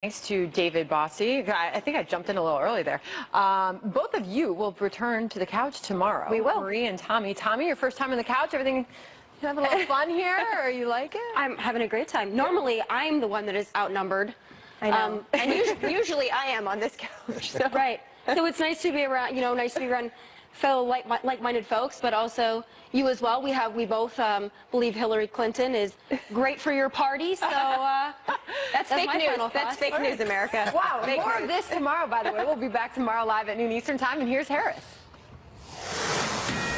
Thanks to David Bossy. I think I jumped in a little early there. Both of you will return to the couch tomorrow. We will. Marie and Tommy. Tommy, your first time on the couch. Everything, you having a little fun here, or you like it? I'm having a great time. Normally, I'm the one that is outnumbered. I know. And usually I am on this couch. So. Right. So it's nice to be around, nice to be around fellow like-minded folks, but also you as well. We both believe Hillary Clinton is great for your party, so that's fake news. That's fake news, America. Wow, more of this tomorrow, by the way. We'll be back tomorrow live at noon Eastern Time, and here's Harris.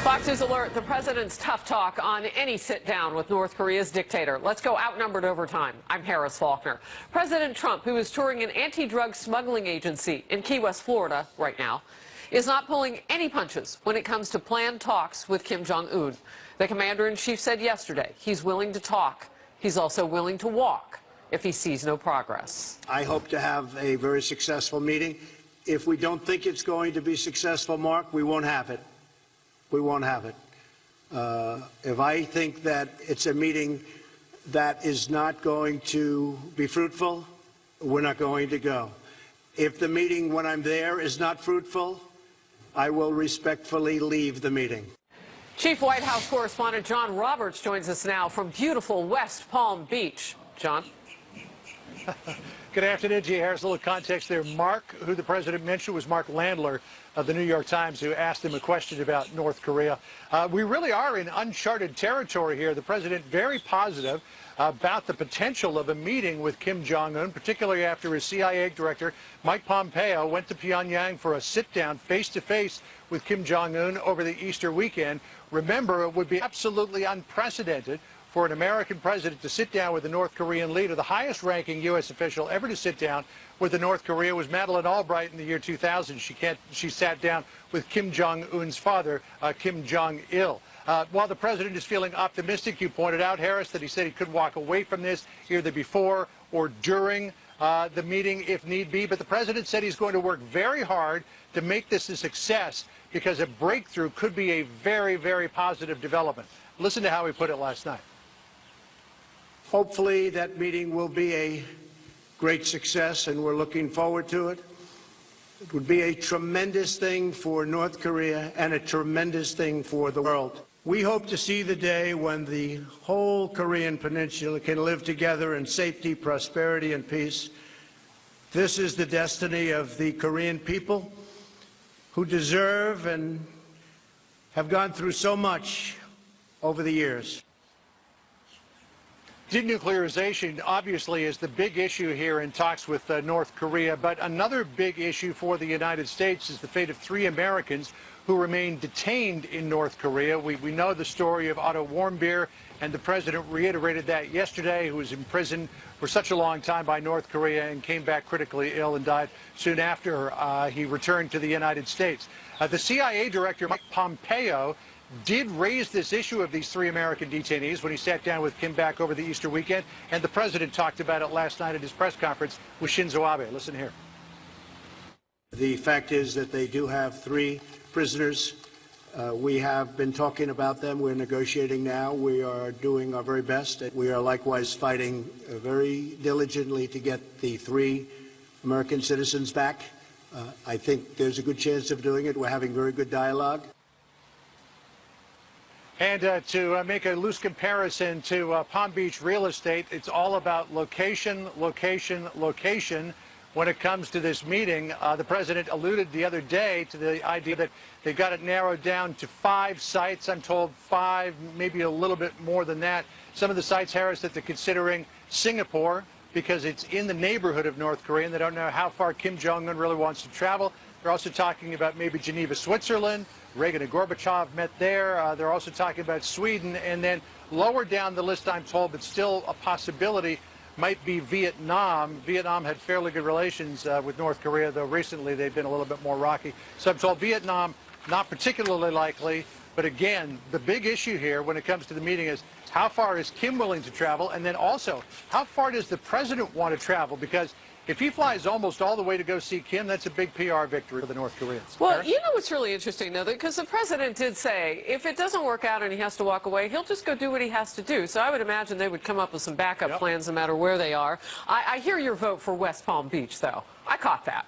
Fox News alert, the president's tough talk on any sit-down with North Korea's dictator. Let's go outnumbered overtime. I'm Harris Faulkner. President Trump, who is touring an anti-drug smuggling agency in Key West, Florida right now, is not pulling any punches when it comes to planned talks with Kim Jong-un. The commander-in-chief said yesterday he's willing to talk. He's also willing to walk if he sees no progress. I hope to have a very successful meeting. If we don't think it's going to be successful, Mark, we won't have it. We won't have it. If I think that it's a meeting that is not going to be fruitful, we're not going to go. If the meeting when I'm there is not fruitful, I will respectfully leave the meeting. Chief White House correspondent John Roberts joins us now from beautiful West Palm Beach. John? Good afternoon, G. Harris. A little context there. Mark, who the president mentioned, was Mark Landler of the New York Times, who asked him a question about North Korea. We really are in uncharted territory here. The president very positive about the potential of a meeting with Kim Jong-un, particularly after his CIA director, Mike Pompeo, went to Pyongyang for a sit-down face-to-face with Kim Jong-un over the Easter weekend. Remember, it would be absolutely unprecedented for an American president to sit down with a North Korean leader. The highest-ranking U.S. official ever to sit down with the North Korea was Madeleine Albright in the year 2000. She sat down with Kim Jong-un's father, Kim Jong-il. While the president is feeling optimistic, you pointed out, Harris, that he said he could walk away from this either before or during the meeting if need be. But the president said he's going to work very hard to make this a success because a breakthrough could be a very, very positive development. Listen to how he put it last night. Hopefully that meeting will be a great success, and we're looking forward to it. It would be a tremendous thing for North Korea and a tremendous thing for the world. We hope to see the day when the whole Korean peninsula can live together in safety, prosperity, and peace. This is the destiny of the Korean people, who deserve and have gone through so much over the years. Denuclearization obviously is the big issue here in talks with North Korea, but another big issue for the United States is the fate of 3 Americans who remain detained in North Korea. We know the story of Otto Warmbier, and the president reiterated that yesterday, who was in prison for such a long time by North Korea and came back critically ill and died soon after he returned to the United States. The CIA director, Mike Pompeo, did raise this issue of these 3 American detainees when he sat down with Kim back over the Easter weekend, and the president talked about it last night at his press conference with Shinzo Abe. Listen here. The fact is that they do have 3 prisoners. We have been talking about them. We're negotiating now. We are doing our very best. We are likewise fighting very diligently to get the 3 American citizens back. I think there's a good chance of doing it. We're having very good dialogue. And to make a loose comparison to Palm Beach real estate, it's all about location, location, location. When it comes to this meeting, the president alluded the other day to the idea that they got it narrowed down to 5 sites. I'm told 5, maybe a little bit more than that. Some of the sites, Harris, that they're considering Singapore because it's in the neighborhood of North Korea, and they don't know how far Kim Jong-un really wants to travel. They're also talking about maybe Geneva, Switzerland. Reagan and Gorbachev met there. They're also talking about Sweden. And then lower down the list, I'm told, but still a possibility, might be Vietnam. Vietnam had fairly good relations with North Korea, though recently they've been a little bit more rocky. So I'm told Vietnam, not particularly likely. But again, the big issue here when it comes to the meeting is how far is Kim willing to travel? And then also, how far does the president want to travel? Because if he flies almost all the way to go see Kim, that's a big PR victory for the North Koreans. Well, Harris? you know what's really interesting, though, because the president did say if it doesn't work out and he has to walk away, he'll just go do what he has to do. So I would imagine they would come up with some backup plans no matter where they are. I hear your vote for West Palm Beach, though. I caught that.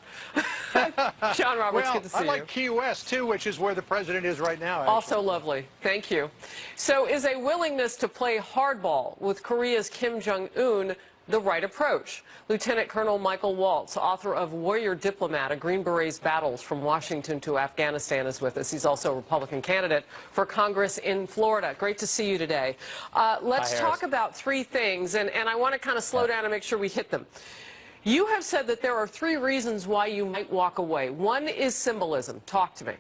John Roberts, good to see you. I like Key West, too, which is where the president is right now, actually. Also lovely. Thank you. So is a willingness to play hardball with Korea's Kim Jong-un the right approach? Lieutenant Colonel Michael Waltz, author of Warrior Diplomat, A Green Beret's Battles from Washington to Afghanistan, is with us. He's also a Republican candidate for Congress in Florida. Great to see you today. Let's talk about three things, and I want to kind of slow down and make sure we hit them. You have said that there are three reasons why you might walk away. One is symbolism. Talk to me.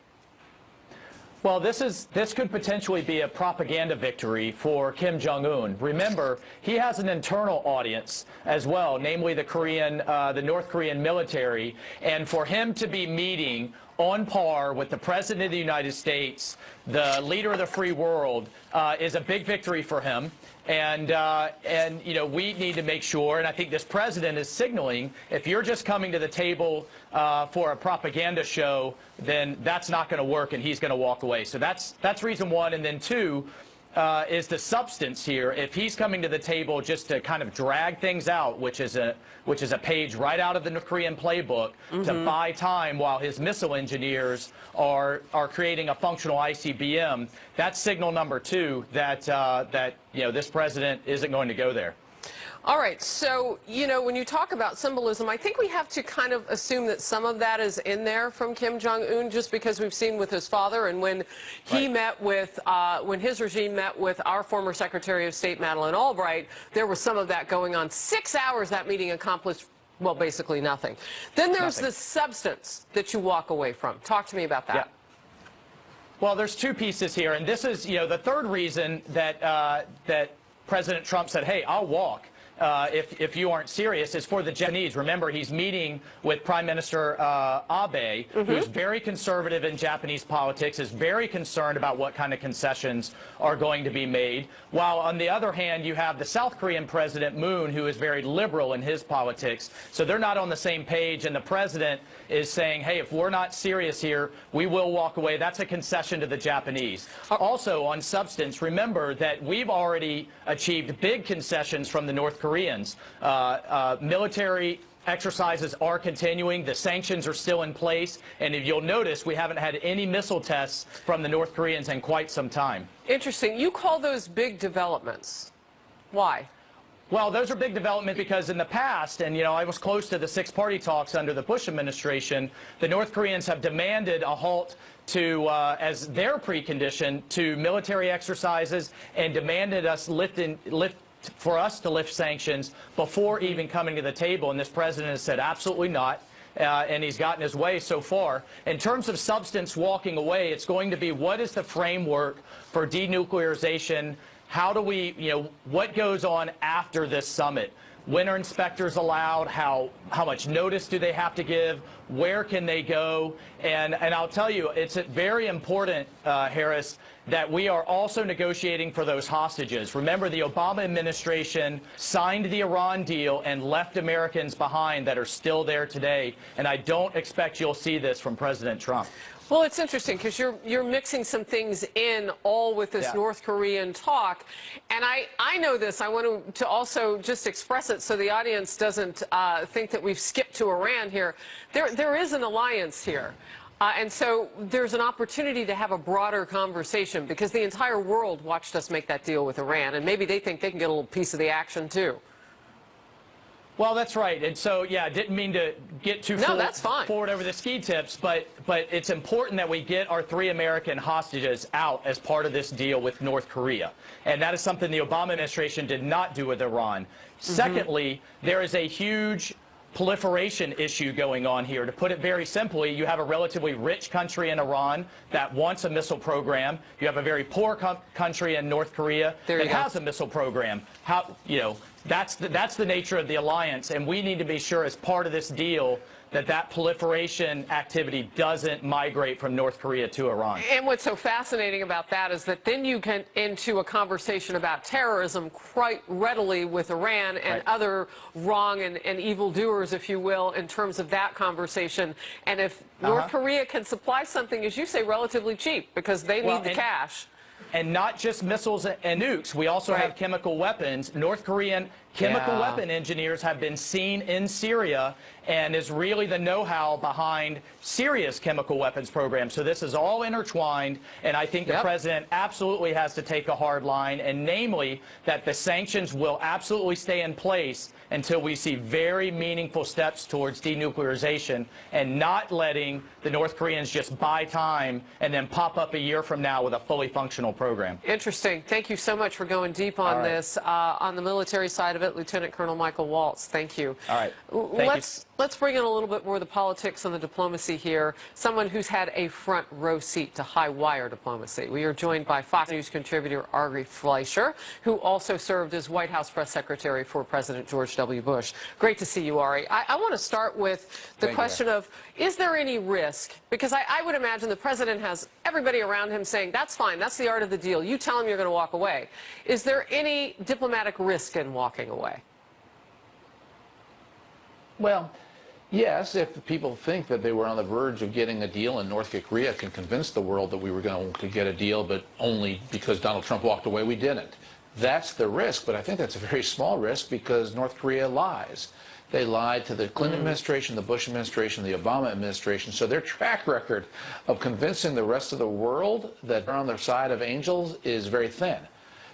Well, this could potentially be a propaganda victory for Kim Jong-un. Remember, he has an internal audience as well, namely the North Korean military, and for him to be meeting on par with the President of the United States, the leader of the free world, is a big victory for him. And you know, we need to make sure, and I think this president is signaling, if you're just coming to the table for a propaganda show, then that's not going to work, and he's going to walk away. So that's reason one. And then two is the substance here. If he's coming to the table just to kind of drag things out, which is a page right out of the North Korean playbook, to buy time while his missile engineers are creating a functional ICBM, that's signal number two that you know, this president isn't going to go there. All right, so, you know, when you talk about symbolism, I think we have to kind of assume that some of that is in there from Kim Jong-un, just because we've seen with his father, and when he met with, when his regime met with our former Secretary of State, Madeleine Albright, there was some of that going on. 6 hours that meeting accomplished, well, basically nothing. Then there's the substance that you walk away from. Talk to me about that. Yeah. Well, there's two pieces here, and this is, you know, the third reason that that President Trump said, hey, I'll walk. If you aren't serious, is for the Japanese. Remember, he's meeting with Prime Minister Abe, who's very conservative in Japanese politics, is very concerned about what kind of concessions are going to be made. While on the other hand, you have the South Korean President Moon, who is very liberal in his politics. So they're not on the same page, and the president is saying, hey, if we're not serious here, we will walk away. That's a concession to the Japanese. Also, on substance, remember that we've already achieved big concessions from the North Koreans. Military exercises are continuing. The sanctions are still in place. And if you'll notice, we haven't had any missile tests from the North Koreans in quite some time. Interesting. You call those big developments. Why? Well, those are big developments because in the past, and, you know, I was close to the six-party talks under the Bush administration, the North Koreans have demanded a halt to, as their precondition to military exercises, and demanded us for us to lift sanctions before even coming to the table. And this president has said absolutely not. And he's gotten his way so far. In terms of substance walking away, it's going to be what is the framework for denuclearization? How do we, you know, what goes on after this summit? When are inspectors allowed? How much notice do they have to give? Where can they go? And I'll tell you, it's very important, Harris, that we are also negotiating for those hostages. Remember, the Obama administration signed the Iran deal and left Americans behind that are still there today. And I don't expect you'll see this from President Trump. Well, it's interesting because you're mixing some things in all with this North Korean talk. And I know this. I want to also just express it so the audience doesn't think that we've skipped to Iran here. There is an alliance here. And so there's an opportunity to have a broader conversation because the entire world watched us make that deal with Iran. And maybe they think they can get a little piece of the action, too. Well, that's right. And so, yeah, I didn't mean to get too forward over the ski tips, but it's important that we get our 3 American hostages out as part of this deal with North Korea. And that is something the Obama administration did not do with Iran. Secondly, there is a huge proliferation issue going on here. To put it very simply, you have a relatively rich country in Iran that wants a missile program. You have a very poor country in North Korea that has a missile program. How, you know, that's the nature of the alliance, and we need to be sure as part of this deal that proliferation activity doesn't migrate from North Korea to Iran. And what's so fascinating about that is that then you get into a conversation about terrorism quite readily with Iran and other wrong and evil doers, if you will, in terms of that conversation. And if North Korea can supply something, as you say, relatively cheap, because they need the cash. And not just missiles and nukes. We also have chemical weapons. North Korean chemical weapon engineers have been seen in Syria and is really the know-how behind Syria's chemical weapons program. So this is all intertwined, and I think the president absolutely has to take a hard line, and namely that the sanctions will absolutely stay in place until we see very meaningful steps towards denuclearization, and not letting the North Koreans just buy time and then pop up a year from now with a fully functional program. Interesting. Thank you so much for going deep on this. On the military side of it, Lieutenant Colonel Michael Waltz, thank you. All right. Let's bring in a little bit more of the politics and the diplomacy here. Someone who's had a front row seat to high wire diplomacy. We are joined by Fox News contributor Ari Fleischer, who also served as White House press secretary for President George W. Bush. Great to see you, Ari. I want to start with the question of, is there any risk? Because I would imagine the president has everybody around him saying, that's fine, that's the art of the deal. You tell him you're going to walk away. Is there any diplomatic risk in walking away? Well, yes, if the people think that they were on the verge of getting a deal and North Korea can convince the world that we were going to get a deal, but only because Donald Trump walked away, we didn't. That's the risk, but I think that's a very small risk because North Korea lies. They lied to the Clinton administration, the Bush administration, the Obama administration. So their track record of convincing the rest of the world that they're on their side of angels is very thin.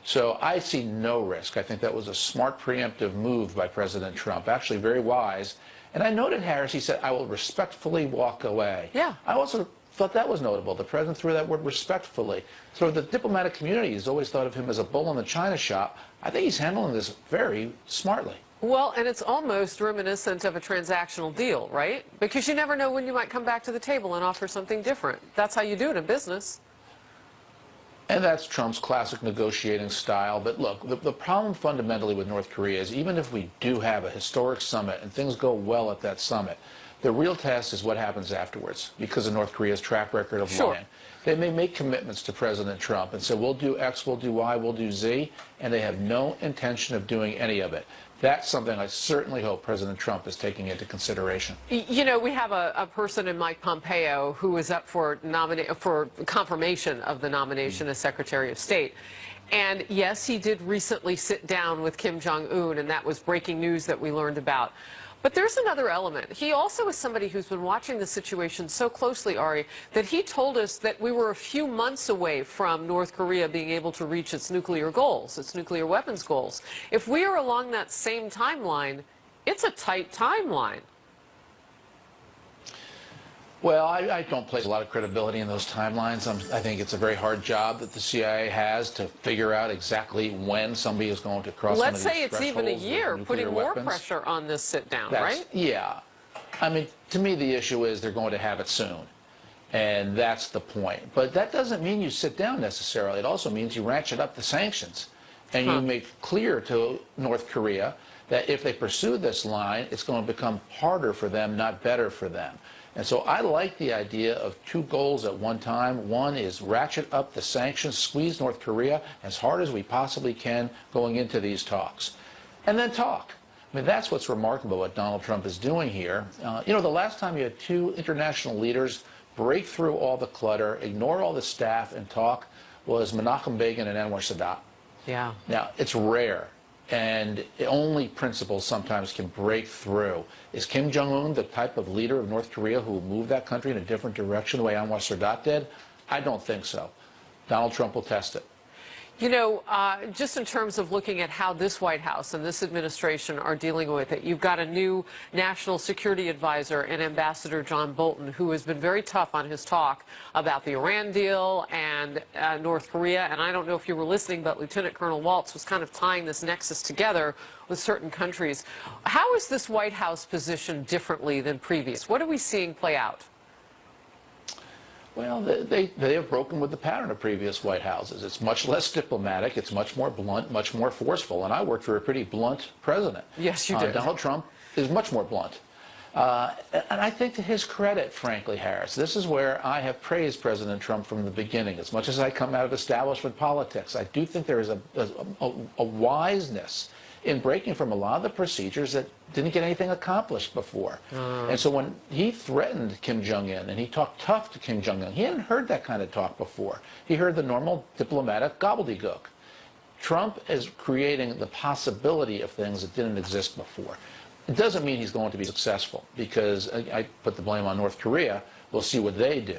So I see no risk. I think that was a smart preemptive move by President Trump, actually very wise. And I noted Harris, he said, I will respectfully walk away. Yeah. I also thought that was notable. The president threw that word respectfully. So the diplomatic community has always thought of him as a bull in the china shop. I think he's handling this very smartly. Well, and it's almost reminiscent of a transactional deal, right? Because you never know when you might come back to the table and offer something different. That's how you do it in business. And that's Trump's classic negotiating style. But look, the problem fundamentally with North Korea is even if we do have a historic summit and things go well at that summit, the real test is what happens afterwards because of North Korea's track record of lying. They may make commitments to President Trump and say, we'll do X, we'll do Y, we'll do Z, and they have no intention of doing any of it. That's something I certainly hope President Trump is taking into consideration. You know, we have a person in Mike Pompeo who is up for confirmation of the nomination as Secretary of State. And yes, he did recently sit down with Kim Jong-un, and that was breaking news that we learned about. But there's another element. He also is somebody who's been watching the situation so closely, Ari, that he told us that we were a few months away from North Korea being able to reach its nuclear goals, its nuclear weapons goals. If we are along that same timeline, it's a tight timeline. Well, I don't place a lot of credibility in those timelines. I think it's a very hard job that the CIA has to figure out exactly when somebody is going to cross some of these thresholds. Let's say it's even a year, putting more weapons. Pressure on this sit-down, That's, right? Yeah. I mean, to me, the issue is they're going to have it soon. And that's the point. But that doesn't mean you sit down necessarily. It also means you ratchet up the sanctions. And you make clear to North Korea that if they pursue this line, it's going to become harder for them, not better for them. And so I like the idea of two goals at one time. One is ratchet up the sanctions, squeeze North Korea as hard as we possibly can going into these talks. And then talk. I mean, that's what's remarkable what Donald Trump is doing here. You know, the last time you had two international leaders break through all the clutter, ignore all the staff, and talk was Menachem Begin and Anwar Sadat. Yeah. Now, it's rare. And only principles sometimes can break through. Is Kim Jong-un the type of leader of North Korea who will move that country in a different direction the way Anwar Sadat did? I don't think so. Donald Trump will test it. You know, just in terms of looking at how this White House and this administration are dealing with it, you've got a new national security advisor and Ambassador John Bolton, who has been very tough on his talk about the Iran deal and North Korea. And I don't know if you were listening, but Lieutenant Colonel Waltz was kind of tying this nexus together with certain countries. How is this White House positioned differently than previous? What are we seeing play out? Well, they have broken with the pattern of previous White Houses. It's much less diplomatic. It's much more blunt, much more forceful. And I worked for a pretty blunt president. Yes, you did. Donald Trump is much more blunt. And I think to his credit, frankly, Harris, this is where I have praised President Trump from the beginning. As much as I come out of establishment politics, I do think there is a wiseness in breaking from a lot of the procedures that didn't get anything accomplished before. And so when he threatened Kim Jong-un and he talked tough to Kim Jong-un, he hadn't heard that kind of talk before. He heard the normal diplomatic gobbledygook. Trump is creating the possibility of things that didn't exist before. It doesn't mean he's going to be successful, because I put the blame on North Korea. We'll see what they do.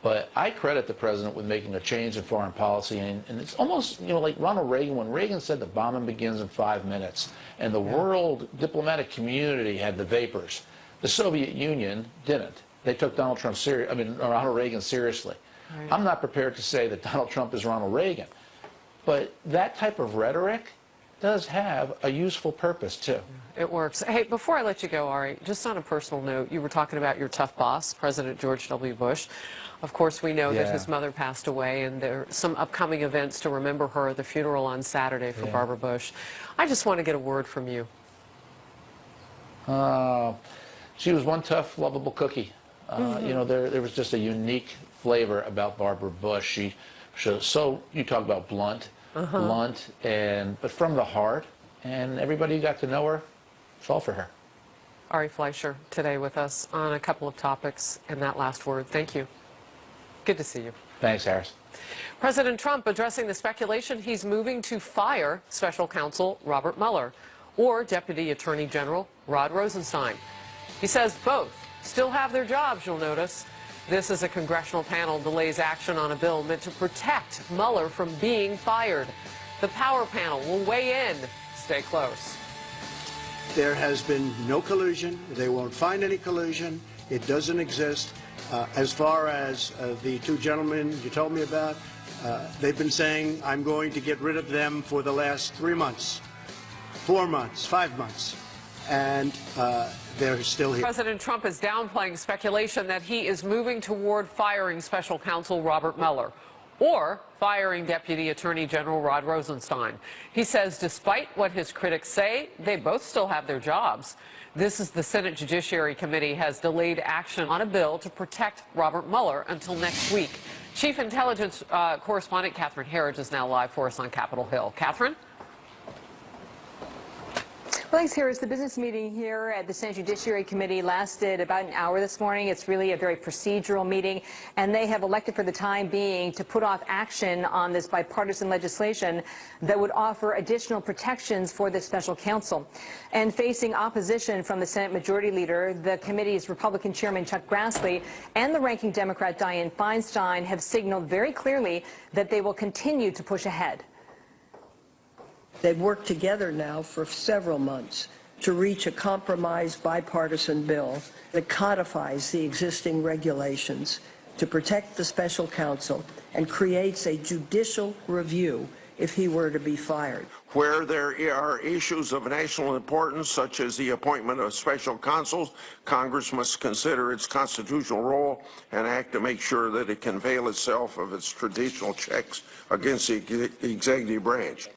But I credit the president with making a change in foreign policy, and it's almost, like Ronald Reagan, when Reagan said the bombing begins in 5 minutes, and the world diplomatic community had the vapors. The Soviet Union didn't. They took Ronald Reagan seriously. Right. I'm not prepared to say that Donald Trump is Ronald Reagan, but that type of rhetoric does have a useful purpose, too. It works. Hey, before I let you go, Ari, just on a personal note, you were talking about your tough boss, President George W. Bush. Of course, we know that his mother passed away, and there are some upcoming events to remember her, the funeral on Saturday for Barbara Bush. I just want to get a word from you. She was one tough, lovable cookie. There was just a unique flavor about Barbara Bush. So you talk about blunt, but from the heart, and everybody who got to know her fell for her. Ari Fleischer today with us on a couple of topics, and that last word. Thank you. Good to see you. Thanks, Harris. President Trump addressing the speculation he's moving to fire Special Counsel Robert Mueller or Deputy Attorney General Rod Rosenstein. He says both still have their jobs, you'll notice. This as a congressional panel delays action on a bill meant to protect Mueller from being fired. The power panel will weigh in. Stay close. There has been no collusion. They won't find any collusion. It doesn't exist. As far as the two gentlemen you told me about, they've been saying, I'm going to get rid of them for the last 3 months, 4 months, 5 months, and they're still here. President Trump is downplaying speculation that he is moving toward firing Special Counsel Robert Mueller or firing Deputy Attorney General Rod Rosenstein. He says despite what his critics say, they both still have their jobs. This is the Senate Judiciary Committee has delayed action on a bill to protect Robert Mueller until next week. Chief Intelligence Correspondent Catherine Herridge is now live for us on Capitol Hill. Catherine? Well, thanks, Harris. The business meeting here at the Senate Judiciary Committee lasted about an hour this morning. It's really a very procedural meeting, and they have elected for the time being to put off action on this bipartisan legislation that would offer additional protections for the special counsel. And facing opposition from the Senate Majority Leader, the committee's Republican Chairman Chuck Grassley and the ranking Democrat Dianne Feinstein have signaled very clearly that they will continue to push ahead. They've worked together now for several months to reach a compromise bipartisan bill that codifies the existing regulations to protect the special counsel and creates a judicial review if he were to be fired. Where there are issues of national importance, such as the appointment of special counsels, Congress must consider its constitutional role and act to make sure that it can avail itself of its traditional checks against the executive branch.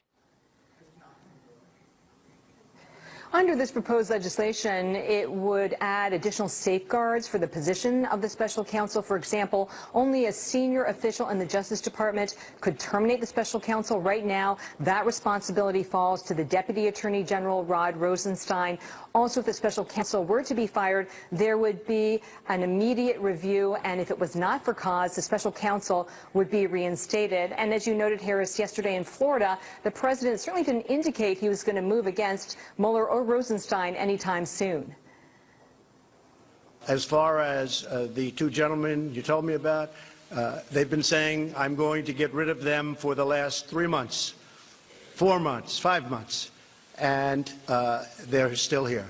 Under this proposed legislation, it would add additional safeguards for the position of the special counsel. For example, only a senior official in the Justice Department could terminate the special counsel. Right now, that responsibility falls to the Deputy Attorney General, Rod Rosenstein. Also, if the special counsel were to be fired, there would be an immediate review, and if it was not for cause, the special counsel would be reinstated. And as you noted, Harris, yesterday in Florida, the president certainly didn't indicate he was going to move against Mueller or Rosenstein anytime soon. As far as the two gentlemen you told me about, they've been saying, I'm going to get rid of them for the last 3 months, 4 months, 5 months, and they're still here.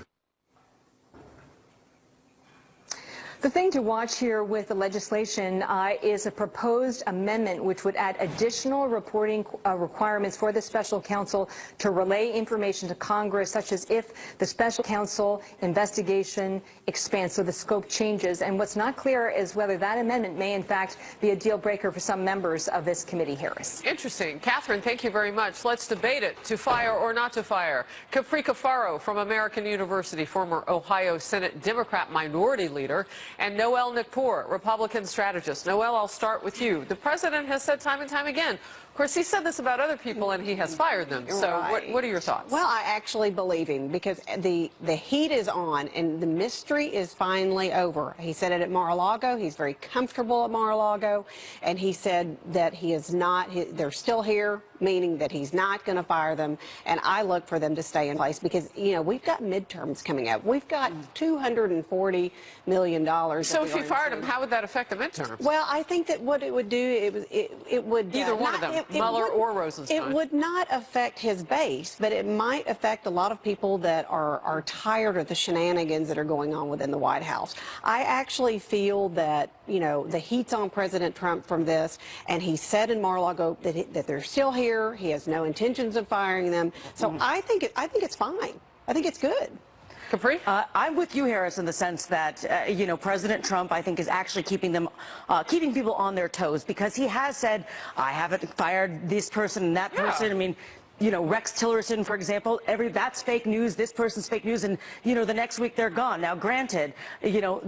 The thing to watch here with the legislation is a proposed amendment which would add additional reporting requirements for the special counsel to relay information to Congress, such as if the special counsel investigation expands, so the scope changes. And what's not clear is whether that amendment may, in fact, be a deal breaker for some members of this committee, Harris. Interesting. Catherine, thank you very much. Let's debate it. To fire or not to fire? Capri Cafaro from American University, former Ohio Senate Democrat minority leader, and Noel Nikpour, Republican strategist. Noel, I'll start with you. The president has said time and time again, of course, he said this about other people, and he has fired them. So what are your thoughts? Well, I actually believe him because the heat is on, and the mystery is finally over. He said it at Mar-a-Lago. He's very comfortable at Mar-a-Lago, and he said that he is not. They're still here, meaning that he's not going to fire them. And I look for them to stay in place because, you know, we've got midterms coming up. We've got $240 million. So if you fired him, how would that affect the midterms? Well, I think that what it would do, it would either one of them. Mueller or Rosenstein. It would not affect his base, but it might affect a lot of people that are tired of the shenanigans that are going on within the White House. I actually feel that, you know, the heat's on President Trump from this, and he said in Mar-a-Lago that they're still here. He has no intentions of firing them. So I think it's fine. I think it's good. Capri? I'm with you, Harris, in the sense that, you know, President Trump, I think, is actually keeping people on their toes, because he has said, I haven't fired this person and that person. I mean, you know, Rex Tillerson, for example, that's fake news, this person's fake news, and, you know, the next week they're gone. Now, granted, you know,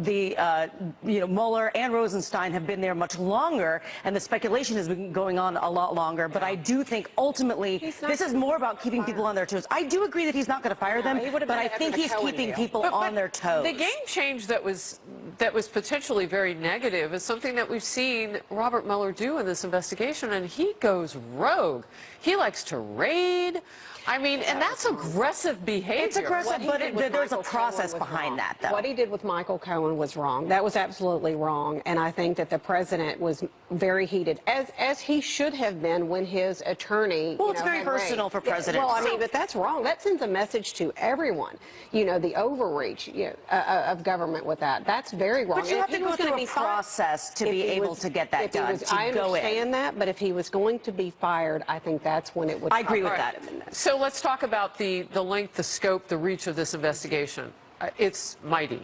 Mueller and Rosenstein have been there much longer, and the speculation has been going on a lot longer, but I do think ultimately this is more about keeping people on their toes. I do agree that he's not going to fire them, but I think he's keeping people on their toes. The game change that was potentially very negative is something that we've seen Robert Mueller do in this investigation, and he goes rogue. He likes to raid. I mean, and that's aggressive behavior. It's aggressive, but there's a process behind that, though. What he did with Michael Cohen was wrong. That was absolutely wrong. And I think that the president was very heated, as he should have been when his attorney. Well, it's very personal for presidents. Well, I mean, but that's wrong. That sends a message to everyone. You know, the overreach of government with that. That's very wrong. But you have to go through a process to be able to get that done. I understand that, but if he was going to be fired, I think that's when it would. I agree with that. So let's talk about the length, the scope, the reach of this investigation. It's mighty.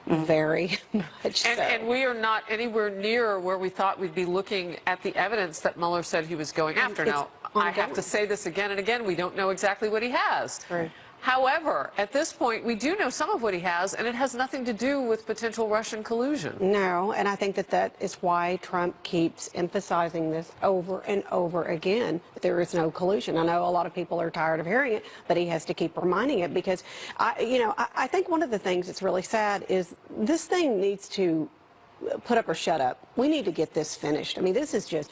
Very much so. And we are not anywhere near where we thought we'd be looking at the evidence that Mueller said he was going after. Now, I have to say this again and again. We don't know exactly what he has. Right. However, at this point, we do know some of what he has, and it has nothing to do with potential Russian collusion. No, and I think that is why Trump keeps emphasizing this over and over again. There is no collusion. I know a lot of people are tired of hearing it, but he has to keep reminding it because, I think one of the things that's really sad is this thing needs to put up or shut up. We need to get this finished. I mean, this is just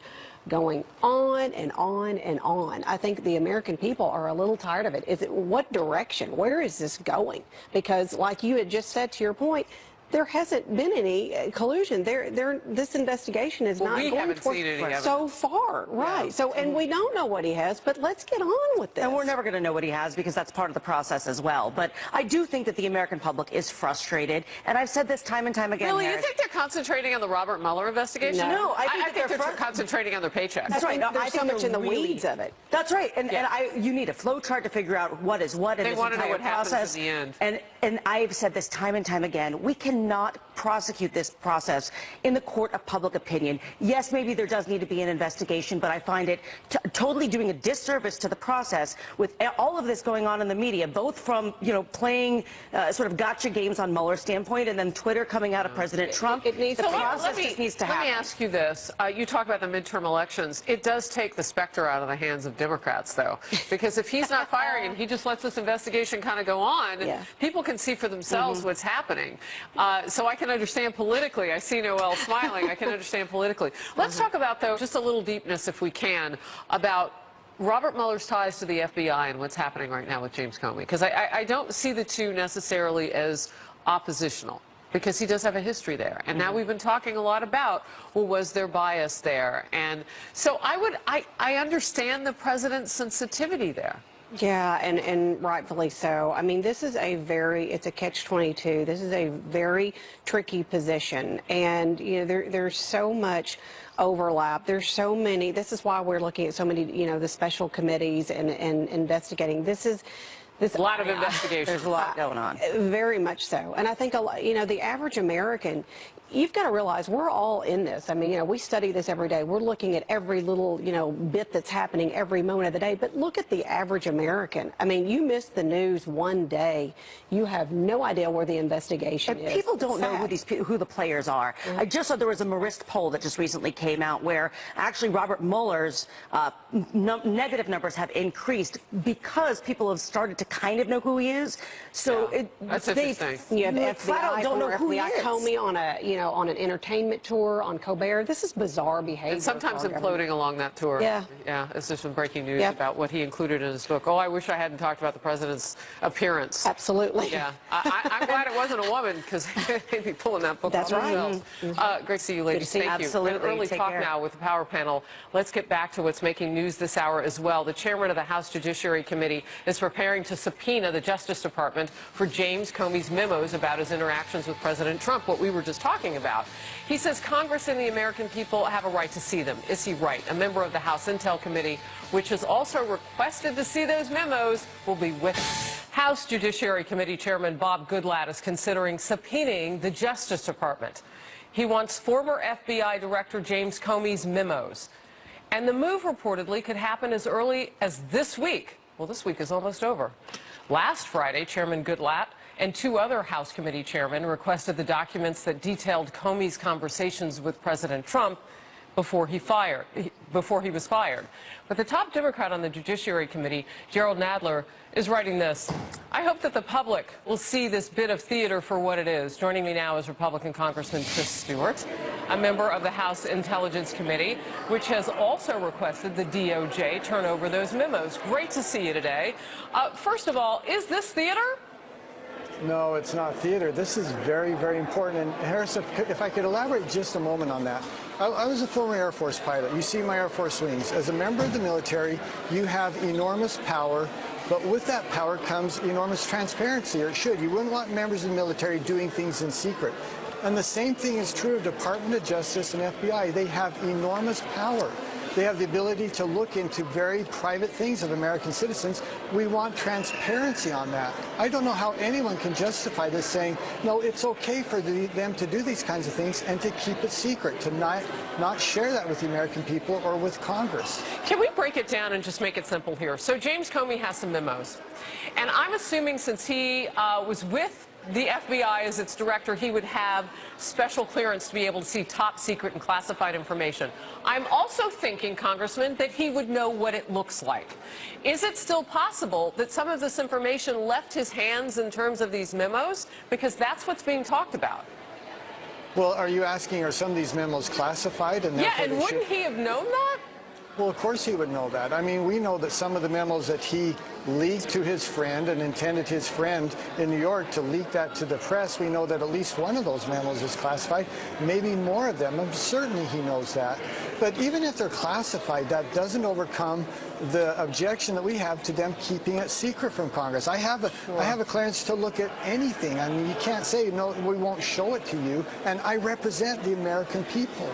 going on and on and on. I think the American people are a little tired of it. What direction? Where is this going? Because like you had just said, to your point, there hasn't been any collusion. This investigation is not going toward so far, right? Yeah. So, and we don't know what he has, but let's get on with this. And we're never going to know what he has because that's part of the process as well. But I do think that the American public is frustrated, and I've said this time and time again. Really, Harris. you think they're concentrating on the Robert Mueller investigation? No, I think they're concentrating on their paychecks. That's right. There's so much in the weeds of it. That's right. And you need a flow chart to figure out what is what in this entire process. They want to know what happens in the end. And I've said this time and time again. We cannot prosecute this process in the court of public opinion. Yes, maybe there does need to be an investigation, but I find it totally doing a disservice to the process with all of this going on in the media, both from, playing sort of gotcha games on Mueller's standpoint and then Twitter coming out of President Trump. It needs the process just needs to happen. Let me ask you this. You talk about the midterm elections. It does take the specter out of the hands of Democrats, though, because if he's not firing and he just lets this investigation kind of go on, people can see for themselves what's happening. So I can understand politically. I see Noel smiling. I can understand politically. Let's talk about, though, just a little deepness, if we can, about Robert Mueller's ties to the FBI and what's happening right now with James Comey, because I don't see the two necessarily as oppositional, because he does have a history there. And now we've been talking a lot about, well, was there bias there? And so I understand the president's sensitivity there. Yeah, and rightfully so. I mean, this is it's a catch-22. This is a very tricky position, and there's so much overlap. There's so many. This is why we're looking at so many, the special committees and investigating. This a lot of investigation. There's a lot going on. Very much so. And I think, the average American, you've got to realize we're all in this. I mean, we study this every day. We're looking at every little, bit that's happening every moment of the day. But look at the average American. I mean, you miss the news one day, you have no idea where the investigation is. People don't know who the players are. Mm-hmm. I just saw there was a Marist poll that just recently came out where actually Robert Mueller's negative numbers have increased because people have started to kind of know who he is. So that's interesting. You have FBI, don't know who he FBI is. Comey on a on an entertainment tour on Colbert. This is bizarre behavior. And sometimes imploding along that tour. Yeah. Yeah, it's just some breaking news about what he included in his book. Oh, I wish I hadn't talked about the president's appearance. Absolutely. Yeah. I'm glad it wasn't a woman, because they'd be pulling that book off the shelves. Great to see you, ladies. Thank you. Absolutely. Early Take talk care. now with the Power Panel. Let's get back to what's making news this hour as well. The chairman of the House Judiciary Committee is preparing to subpoena the Justice Department for James Comey's memos about his interactions with President Trump, what we were just talking about. He says Congress and the American people have a right to see them. Is he right? A member of the House Intel Committee, which has also requested to see those memos, will be with us. House Judiciary Committee Chairman Bob Goodlatte is considering subpoenaing the Justice Department. He wants former FBI Director James Comey's memos. And the move reportedly could happen as early as this week. Well, this week is almost over. Last Friday, Chairman Goodlatte and two other House committee chairmen requested the documents that detailed Comey's conversations with President Trump before he was fired. But the top Democrat on the Judiciary Committee, Jerrold Nadler, is writing this: I hope that the public will see this bit of theater for what it is. Joining me now is Republican Congressman Chris Stewart, a member of the House Intelligence Committee, which has also requested the DOJ turn over those memos. Great to see you today. First of all, is this theater? No, it's not theater. This is very, very important. And Harris, if I could elaborate just a moment on that. I was a former Air Force pilot. You see my Air Force wings. As a member of the military, you have enormous power, but with that power comes enormous transparency, or it should. You wouldn't want members of the military doing things in secret. And the same thing is true of Department of Justice and FBI. They have enormous power. They have the ability to look into very private things of American citizens. We want transparency on that. I don't know how anyone can justify this, saying, no, it's okay for them to do these kinds of things and to keep it secret, to not share that with the American people or with Congress. Can we break it down and just make it simple here? So James Comey has some memos. And I'm assuming since he was with the FBI as its director, he would have special clearance to be able to see top secret and classified information. I'm also thinking, Congressman, that he would know what it looks like. Is it still possible that some of this information left his hands in terms of these memos? Because that's what's being talked about. Well, are you asking, are some of these memos classified? And yeah, and wouldn't he have known that? Well, of course he would know that. I mean, we know that some of the memos that he leaked to his friend and intended his friend in New York to leak that to the press, we know that at least one of those memos is classified, maybe more of them, and certainly he knows that. But even if they're classified, that doesn't overcome the objection that we have to them keeping it secret from Congress. I have a clearance to look at anything. I mean, you can't say, no, we won't show it to you, and I represent the American people.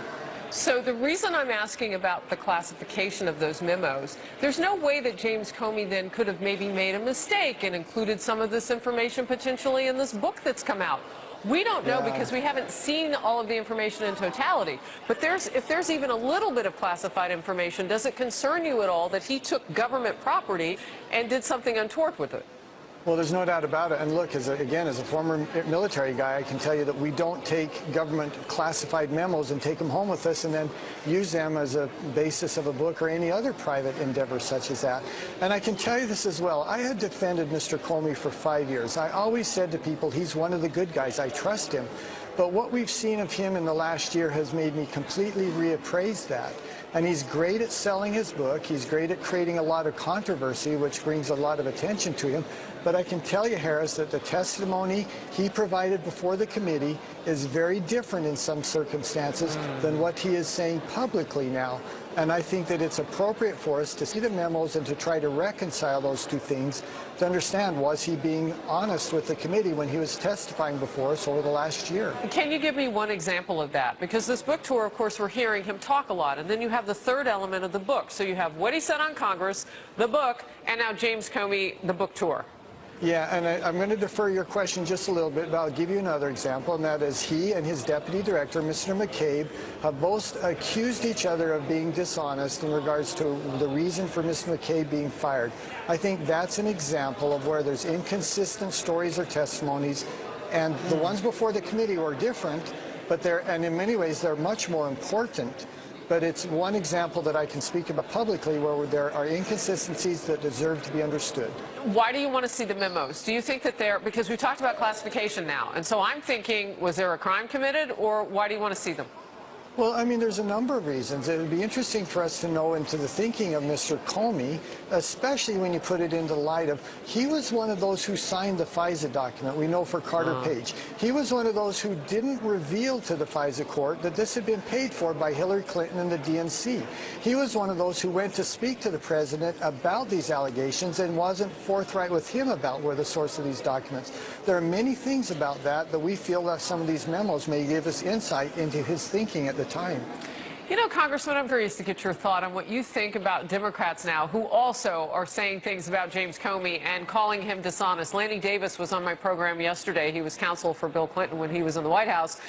So the reason I'm asking about the classification of those memos, there's no way that James Comey then could have maybe made a mistake and included some of this information potentially in this book that's come out. We don't know because we haven't seen all of the information in totality. But if there's even a little bit of classified information, does it concern you at all that he took government property and did something untoward with it? Well, there's no doubt about it. And look, as a former military guy, I can tell you that we don't take government classified memos and take them home with us and then use them as a basis of a book or any other private endeavor such as that. And I can tell you this as well. I had defended Mr. Comey for 5 years. I always said to people, he's one of the good guys. I trust him. But what we've seen of him in the last year has made me completely reappraise that. And he's great at selling his book. He's great at creating a lot of controversy, which brings a lot of attention to him. But I can tell you, Harris, that the testimony he provided before the committee is very different in some circumstances than what he is saying publicly now. And I think that it's appropriate for us to see the memos and to try to reconcile those two things to understand, was he being honest with the committee when he was testifying before us over the last year? Can you give me one example of that? Because this book tour, of course, we're hearing him talk a lot. And then you have the third element of the book. So you have what he said on Congress, the book, and now James Comey, the book tour. Yeah, and I'm going to defer your question just a little bit, but I'll give you another example, and that is he and his deputy director, Mr. McCabe, have both accused each other of being dishonest in regards to the reason for Mr. McCabe being fired. I think that's an example of where there's inconsistent stories or testimonies, and the ones before the committee were different, but and in many ways they're much more important. But it's one example that I can speak about publicly where there are inconsistencies that deserve to be understood. Why do you want to see the memos? Do you think that because we talked about classification now, and so I'm thinking, was there a crime committed, or why do you want to see them? Well, I mean, there's a number of reasons. It would be interesting for us to know into the thinking of Mr. Comey, especially when you put it into light of, he was one of those who signed the FISA document, we know for Carter Page. He was one of those who didn't reveal to the FISA court that this had been paid for by Hillary Clinton and the DNC. He was one of those who went to speak to the president about these allegations and wasn't forthright with him about where the source of these documents. There are many things about that we feel that some of these memos may give us insight into his thinking at the time. You know, Congressman, I'm curious to get your thought on what you think about Democrats now who also are saying things about James Comey and calling him dishonest. Lanny Davis was on my program yesterday. He was counsel for Bill Clinton when he was in the White House.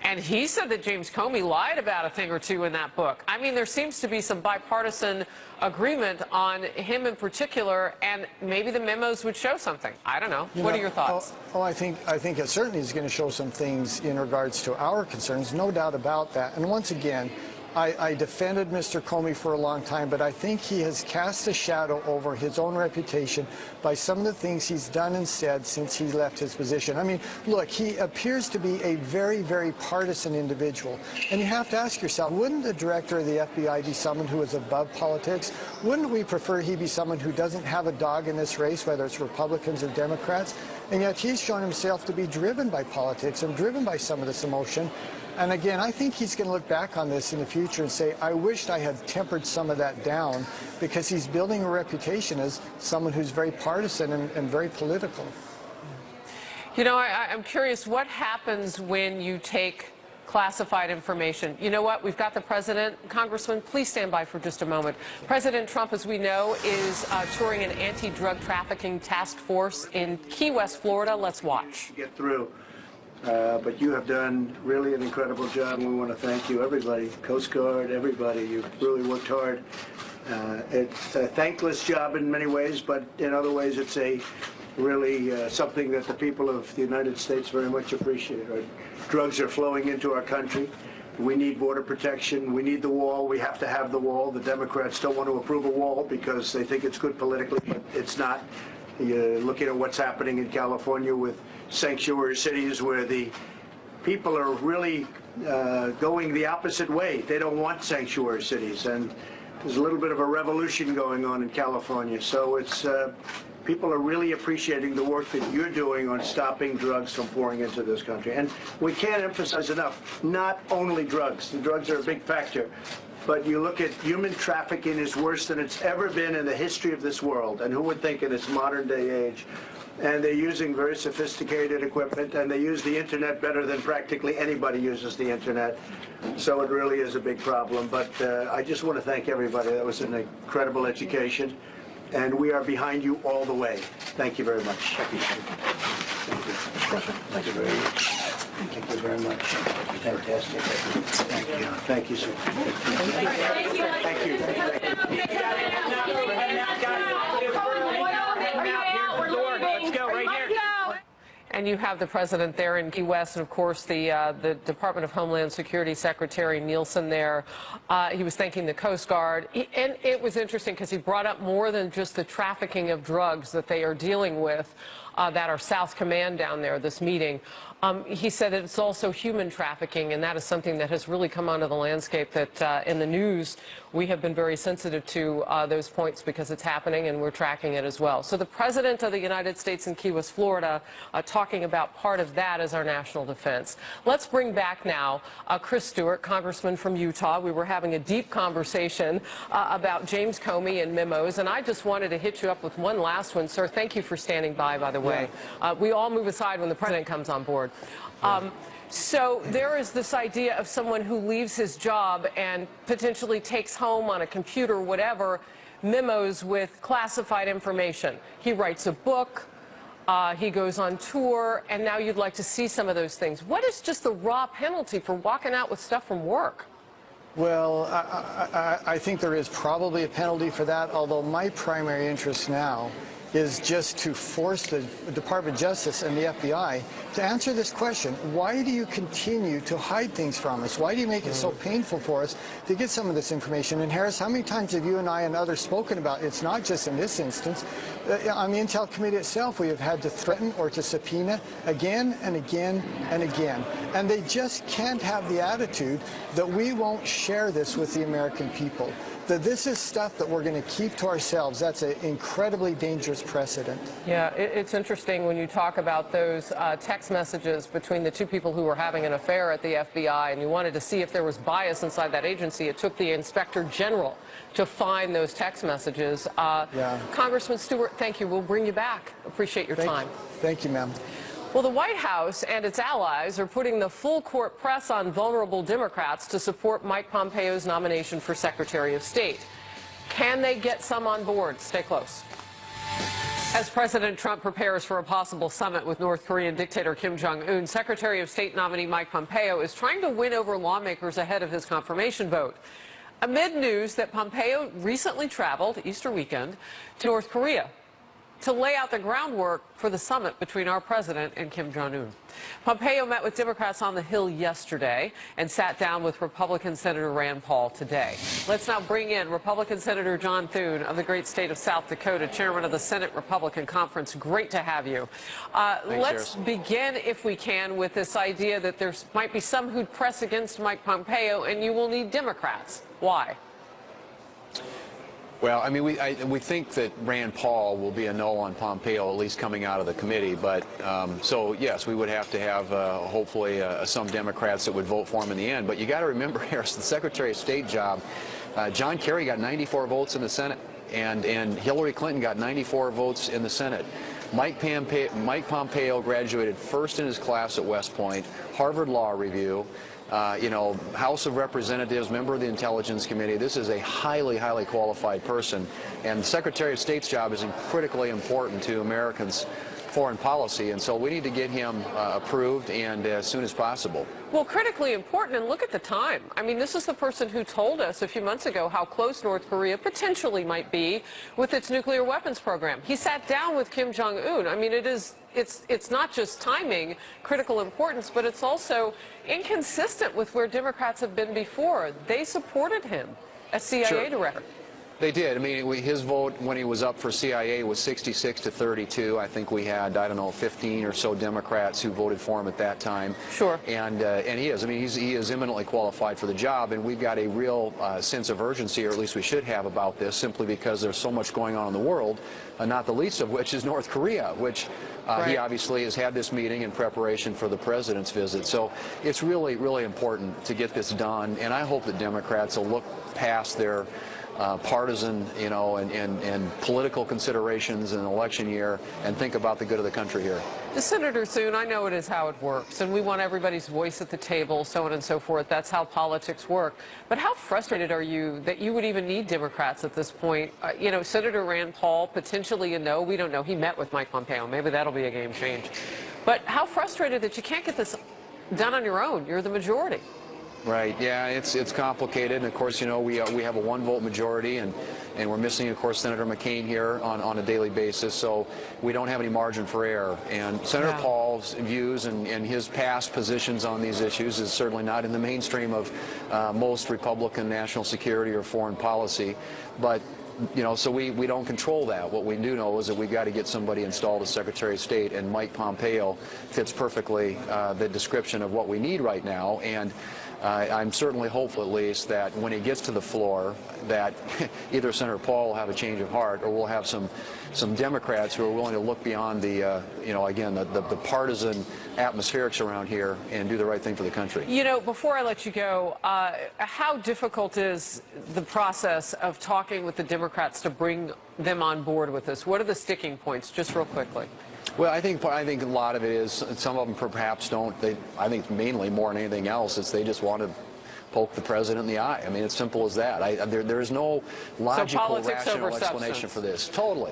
And he said that James Comey lied about a thing or two in that book. I mean, there seems to be some bipartisan agreement on him in particular, and maybe the memos would show something. I don't know. What are your thoughts? I think it certainly is going to show some things in regards to our concerns, no doubt about that. And once again, I defended Mr. Comey for a long time, but I think he has cast a shadow over his own reputation by some of the things he's done and said since he left his position. I mean, look, he appears to be a very, very partisan individual. And you have to ask yourself, wouldn't the director of the FBI be someone who is above politics? Wouldn't we prefer he be someone who doesn't have a dog in this race, whether it's Republicans or Democrats? And yet he's shown himself to be driven by politics and driven by some of this emotion. And again, I think he's going to look back on this in the future and say, I wished I had tempered some of that down, because he's building a reputation as someone who's very partisan and very political. You know, I'm curious, what happens when you take classified information? You know what? We've got the president. Congressman, please stand by for just a moment. President Trump, as we know, is touring an anti-drug trafficking task force in Key West, Florida. Let's watch. Get through. But you have done really an incredible job, and we want to thank you, everybody, Coast Guard, everybody. You've really worked hard. It's a thankless job in many ways, but in other ways it's really something that the people of the United States very much appreciate. Right? Drugs are flowing into our country. We need border protection. We need the wall. We have to have the wall. The Democrats don't want to approve a wall because they think it's good politically, but it's not. You're looking at what's happening in California with sanctuary cities where the people are really going the opposite way. They don't want sanctuary cities, and there's a little bit of a revolution going on in California. So it's people are really appreciating the work that you're doing on stopping drugs from pouring into this country. And we can't emphasize enough, not only drugs. The drugs are a big factor. But you look at human trafficking is worse than it's ever been in the history of this world. And who would think in this modern day age? And they're using very sophisticated equipment, and they use the internet better than practically anybody uses the internet. So it really is a big problem. But I just want to thank everybody. That was an incredible education. And we are behind you all the way. Thank you very much. Thank you. Thank you very much. Thank you very much. Fantastic. Thank you. Thank you, sir. Thank you. Thank you. Let's go right here. And you have the president there in Key West, and of course the Department of Homeland Security Secretary Nielsen there. He was thanking the Coast Guard, and it was interesting because he brought up more than just the trafficking of drugs that they are dealing with. that are South Command down there, this meeting. He said that it's also human trafficking, and that is something that has really come onto the landscape that in the news we have been very sensitive to those points because it's happening and we're tracking it as well. So the President of the United States in Key West, Florida, talking about part of that as our national defense. Let's bring back now Chris Stewart, Congressman from Utah. We were having a deep conversation about James Comey and memos, and I just wanted to hit you up with one last one. Sir, thank you for standing by the way. We all move aside when the President comes on board. So there is this idea of someone who leaves his job and potentially takes home on a computer or whatever memos with classified information. He writes a book, he goes on tour, and now you'd like to see some of those things. What is just the raw penalty for walking out with stuff from work? Well, I think there is probably a penalty for that, although my primary interest now is just to force the Department of Justice and the FBI to answer this question. Why do you continue to hide things from us? Why do you make it so painful for us to get some of this information? And Harris, how many times have you and I and others spoken about, it's not just in this instance, on the Intel Committee itself, we have had to threaten or to subpoena again and again and again. And they just can't have the attitude that we won't share this with the American people. That this is stuff that we're going to keep to ourselves. That's an incredibly dangerous precedent. Yeah, it's interesting when you talk about those text messages between the two people who were having an affair at the FBI, and you wanted to see if there was bias inside that agency. It took the Inspector General to find those text messages. Congressman Stewart, thank you. We'll bring you back. Appreciate your time. Thank you, ma'am. Well, the White House and its allies are putting the full court press on vulnerable Democrats to support Mike Pompeo's nomination for Secretary of State. Can they get some on board? Stay close. As President Trump prepares for a possible summit with North Korean dictator Kim Jong-un, Secretary of State nominee Mike Pompeo is trying to win over lawmakers ahead of his confirmation vote. Amid news that Pompeo recently traveled, Easter weekend, to North Korea to lay out the groundwork for the summit between our president and Kim Jong-un. Pompeo met with Democrats on the Hill yesterday and sat down with Republican Senator Rand Paul today. Let's now bring in Republican Senator John Thune of the great state of South Dakota, chairman of the Senate Republican Conference. Great to have you. Let's begin, if we can, with this idea that there might be some who'd press against Mike Pompeo and you will need Democrats. Why? Well, I mean, we think that Rand Paul will be a no on Pompeo, at least coming out of the committee. But so, yes, we would have to have hopefully some Democrats that would vote for him in the end. But you got to remember, Harris, the Secretary of State job, John Kerry got 94 votes in the Senate, and Hillary Clinton got 94 votes in the Senate. Mike Pompeo graduated first in his class at West Point, Harvard Law Review. House of Representatives, member of the Intelligence Committee. This is a highly, highly qualified person. And the Secretary of State's job is critically important to Americans' foreign policy. And so we need to get him approved and as soon as possible. Well, critically important, and look at the time. I mean, this is the person who told us a few months ago how close North Korea potentially might be with its nuclear weapons program. He sat down with Kim Jong-un. I mean, it's not just timing, critical importance, but it's also inconsistent with where Democrats have been before. They supported him as CIA director. They did. I mean, his vote when he was up for CIA was 66 to 32. I think we had, I don't know, 15 or so Democrats who voted for him at that time. Sure. And he is. I mean, he is eminently qualified for the job, and we've got a real sense of urgency, or at least we should have, about this, simply because there's so much going on in the world, not the least of which is North Korea, which he obviously has had this meeting in preparation for the president's visit. So it's really, really important to get this done, and I hope that Democrats will look past their partisan, and political considerations in an election year and think about the good of the country here. Senator Thune, I know it is how it works, and we want everybody's voice at the table, so on and so forth. That's how politics work. But how frustrated are you that you would even need Democrats at this point? Senator Rand Paul, potentially a no. We don't know. He met with Mike Pompeo. Maybe that'll be a game change. But how frustrated that you can't get this done on your own? You're the majority. Right. Yeah, it's complicated, and of course, we have a one-vote majority, and we're missing, of course, Senator McCain here on a daily basis, so we don't have any margin for error. And Senator Paul's views and his past positions on these issues is certainly not in the mainstream of most Republican national security or foreign policy, but so we don't control that. What we do know is that we've got to get somebody installed as Secretary of State, and Mike Pompeo fits perfectly the description of what we need right now. And I'm certainly hopeful, at least, that when it gets to the floor, that either Senator Paul will have a change of heart, or we'll have some Democrats who are willing to look beyond the, again, the partisan atmospherics around here and do the right thing for the country. Before I let you go, how difficult is the process of talking with the Democrats to bring them on board with this? What are the sticking points, just real quickly? Well, I think a lot of it is, some of them perhaps don't. I think mainly more than anything else, is they just want to poke the president in the eye. I mean, it's simple as that. There is no logical, rational explanation for this. Totally,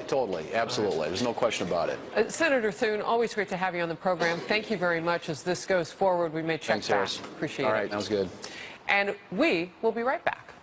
absolutely. There's no question about it. Senator Thune, always great to have you on the program. Thank you very much. As this goes forward, we may check back. Thanks, Harris. Appreciate it. All right, that was good. And we will be right back.